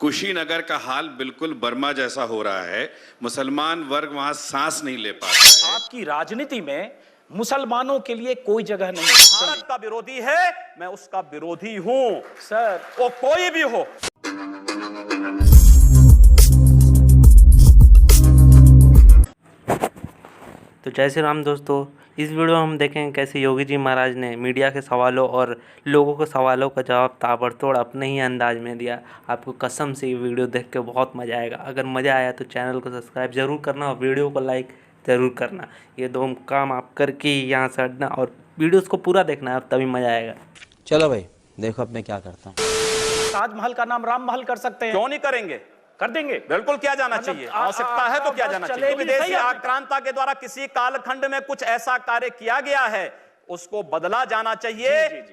कुशीनगर का हाल बिल्कुल बर्मा जैसा हो रहा है। मुसलमान वर्ग वहां सांस नहीं ले पाता है। आपकी राजनीति में मुसलमानों के लिए कोई जगह नहीं है। भारत का विरोधी है, मैं उसका विरोधी हूं सर, वो कोई भी हो। तो जय श्री राम दोस्तों, इस वीडियो में हम देखेंगे कैसे योगी जी महाराज ने मीडिया के सवालों और लोगों के सवालों का जवाब ताबड़तोड़ अपने ही अंदाज में दिया। आपको कसम से ये वीडियो देख के बहुत मज़ा आएगा। अगर मज़ा आया तो चैनल को सब्सक्राइब ज़रूर करना और वीडियो को लाइक ज़रूर करना। ये दो काम आप करके ही यहाँ से हटना और वीडियोज़ को पूरा देखना है, तभी मज़ा आएगा। चलो भाई देखो अब मैं क्या करता हूँ। ताजमहल का नाम राम महल कर सकते हैं। क्यों नहीं करेंगे? कर देंगे। बिल्कुल किया जाना चाहिए। आवश्यकता है तो किया जाना चाहिए। विदेशी आक्रांता के द्वारा किसी कालखंड में कुछ ऐसा कार्य किया गया है, उसको बदला जाना चाहिए।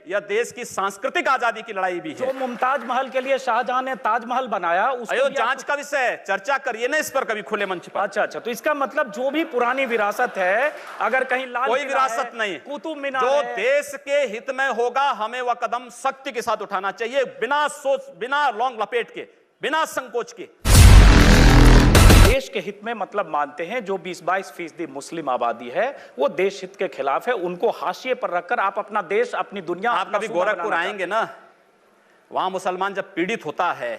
यह देश की सांस्कृतिक आजादी की लड़ाई भी है। जो मुमताज महल के लिए शाहजहां ने ताजमहल बनाया, अयो जांच का विषय है, चर्चा करिए ना इस पर कभी खुले मंच पर। अच्छा, तो इसका मतलब जो भी पुरानी विरासत है, अगर कहीं लाल कोई विरासत नहीं, कुतुब मीनार जो देश के हित में होगा हमें वह कदम सख्ती के साथ उठाना चाहिए, बिना सोच, बिना लौंग लपेट के, बिना संकोच के। देश के हित में मतलब मानते हैं जो 20-22% मुस्लिम आबादी है वो देश हित के खिलाफ है, उनको हाशिए पर रखकर आप अपना देश, अपनी दुनिया, आप कभी गोरखपुर आएंगे ना, वहां मुसलमान जब पीड़ित होता है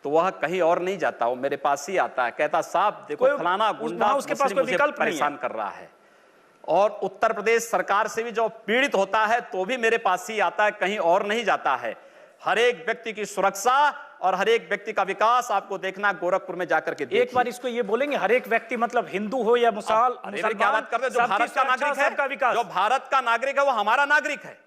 तो वह कहीं और नहीं जाता, वो मेरे पास ही आता है, कहता साहब देखो फलाना गुंडा उसके पास कोई विकल्प परेशान कर रहा है। और उत्तर प्रदेश सरकार से भी जो पीड़ित होता है तो भी मेरे पास ही आता है, कहीं और नहीं जाता है। हर एक व्यक्ति की सुरक्षा और हर एक व्यक्ति का विकास आपको देखना गोरखपुर में जाकर के देखिए। एक बार इसको ये बोलेंगे, हर एक व्यक्ति मतलब हिंदू हो या मुसलमान, क्या बात कर रहे हैं? जो भारत का नागरिक है, जो भारत का नागरिक है वो हमारा नागरिक है,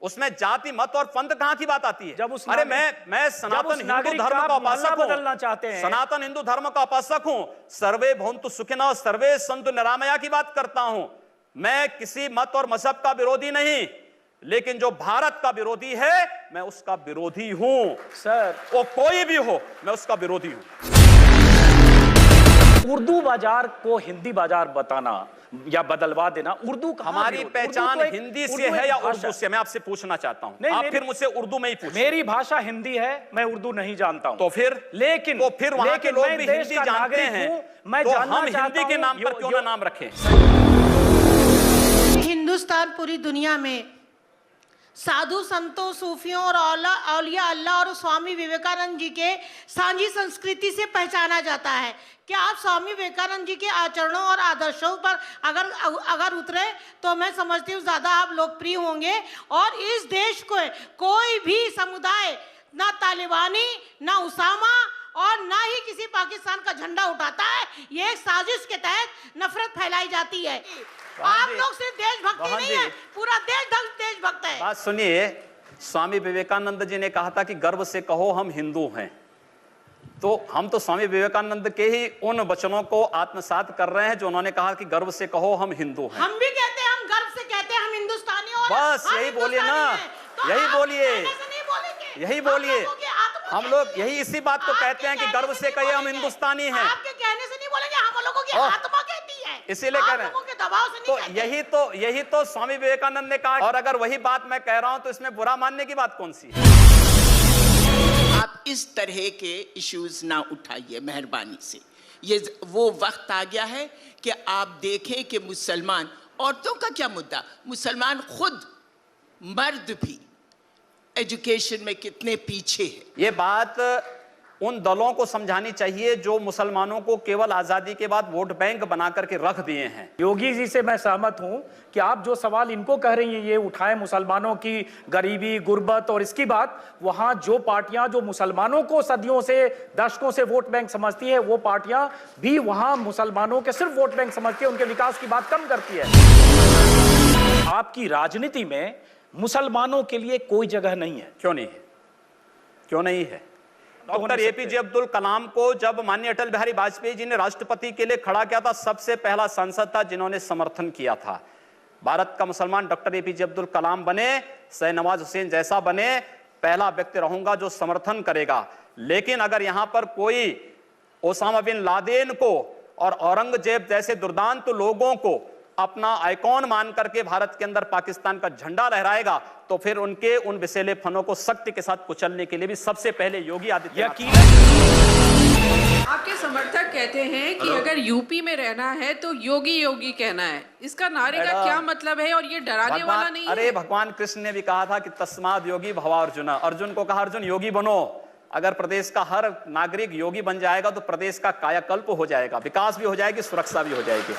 उसमें जाति मत और पंथ कहां की बात आती है? जब अरे मैं सनातन हिंदू धर्म का उपासक हूं, बदलना चाहते हैं, सनातन हिंदू धर्म का उपासक हूं, सर्वे भवन्तु सुखिनः सर्वे सन्तु निरामया की बात करता हूं। मैं किसी मत और मजहब का विरोधी नहीं, लेकिन जो भारत का विरोधी है मैं उसका विरोधी हूं सर। वो कोई भी हो, मैं उसका विरोधी हूं। उर्दू बाजार को हिंदी बाजार बताना या बदलवा देना, उर्दू हमारी पहचान हिंदी से है या उर्दू से? मैं आपसे पूछना चाहता हूं, आप फिर मुझसे उर्दू में ही पूछें। मेरी भाषा हिंदी है, मैं उर्दू नहीं जानता हूं। तो फिर वहां के लोग भी हिंदी जानते हैं, तो हम हिंदी के नाम पर क्यों ना नाम रखें? हिंदुस्तान पूरी दुनिया में साधु संतों, सूफियों और औलिया अल्लाह और स्वामी विवेकानंद जी के सांझी संस्कृति से पहचाना जाता है। क्या आप स्वामी विवेकानंद जी के आचरणों और आदर्शों पर अगर उतरे तो मैं समझती हूँ ज़्यादा आप लोकप्रिय होंगे। और इस देश को कोई भी समुदाय, ना तालिबानी, ना उसामा और ना ही किसी पाकिस्तान का झंडा उठाता है। ये एक साजिश के तहत नफरत फैलाई जाती है। आप लोग सिर्फ देशभक्ति नहीं है, पूरा देशभक्त है। बात सुनिए, स्वामी विवेकानंद जी ने कहा था कि गर्व से कहो हम हिंदू हैं, तो हम तो स्वामी विवेकानंद के ही उन वचनों को आत्मसात कर रहे हैं जो उन्होंने कहा कि गर्व से कहो हम हिंदू हैं। हम भी कहते हैं, हम गर्व से कहते हैं हम हिंदुस्तानी, और बस यही बोलिए ना, यही बोलिए, यही बोलिए। हम लोग यही इसी बात को कहते हैं कि गर्व से कहिए हम हिंदुस्तानी हैं। आपके कहने से नहीं बोलेंगे, हम लोगों की आत्मा कहती है, इसीलिए कह रहे हैं। तो यही तो स्वामी विवेकानंद ने कहा। और अगर वही बात मैं कह रहा हूं तो इसमें बुरा मानने की बात कौन सी है? आप इस तरह के इश्यूज ना उठाइए मेहरबानी से। ये वो वक्त आ गया है कि आप देखें कि मुसलमान, औरतों का क्या मुद्दा, मुसलमान खुद मर्द भी एजुकेशन में कितने पीछे है। ये बात उन दलों को समझानी चाहिए जो मुसलमानों को केवल आजादी के बाद वोट बैंक बना करके रख दिए हैं। योगी जी से मैं सहमत हूं कि आप जो सवाल इनको कह रही हैं, ये उठाएं मुसलमानों की गरीबी, गुर्बत और इसकी बात, वहां जो पार्टियां जो मुसलमानों को सदियों से, दशकों से वोट बैंक समझती है, वो पार्टियां भी वहां मुसलमानों के सिर्फ वोट बैंक समझती है, उनके विकास की बात कम करती है। आपकी राजनीति में मुसलमानों के लिए कोई जगह नहीं है। क्यों नहीं है? क्यों नहीं है? डॉक्टर एपीजे अब्दुल कलाम को जब माननीय अटल बिहारी वाजपेयी जी ने राष्ट्रपति के लिए खड़ा किया था, सबसे पहला सांसद था जिन्होंने समर्थन किया था। भारत का मुसलमान डॉक्टर एपीजे अब्दुल कलाम बने, शाहनवाज हुसैन जैसा बने, पहला व्यक्ति रहूंगा जो समर्थन करेगा। लेकिन अगर यहां पर कोई ओसामा बिन लादेन को और औरंगजेब जैसे दुर्दांत लोगों को अपना आइकॉन मान करके भारत के अंदर पाकिस्तान का झंडा लहराएगा, तो फिर उनके उन विषैले फनों को सख्ती के साथ कुचलने के लिए भी सबसे पहले योगी आदित्यनाथ। आपके समर्थक कहते हैं कि अगर यूपी में रहना है तो योगी योगी कहना है, इसका नारे का क्या मतलब है और ये डराने वाला नहीं है? अरे भगवान कृष्ण ने भी कहा था कि तस्माद योगी भवा अर्जुन, अर्जुन को कहा अर्जुन योगी बनो। अगर प्रदेश का हर नागरिक योगी बन जाएगा तो प्रदेश का कायाकल्प हो जाएगा, विकास भी हो जाएगी, सुरक्षा भी हो जाएगी।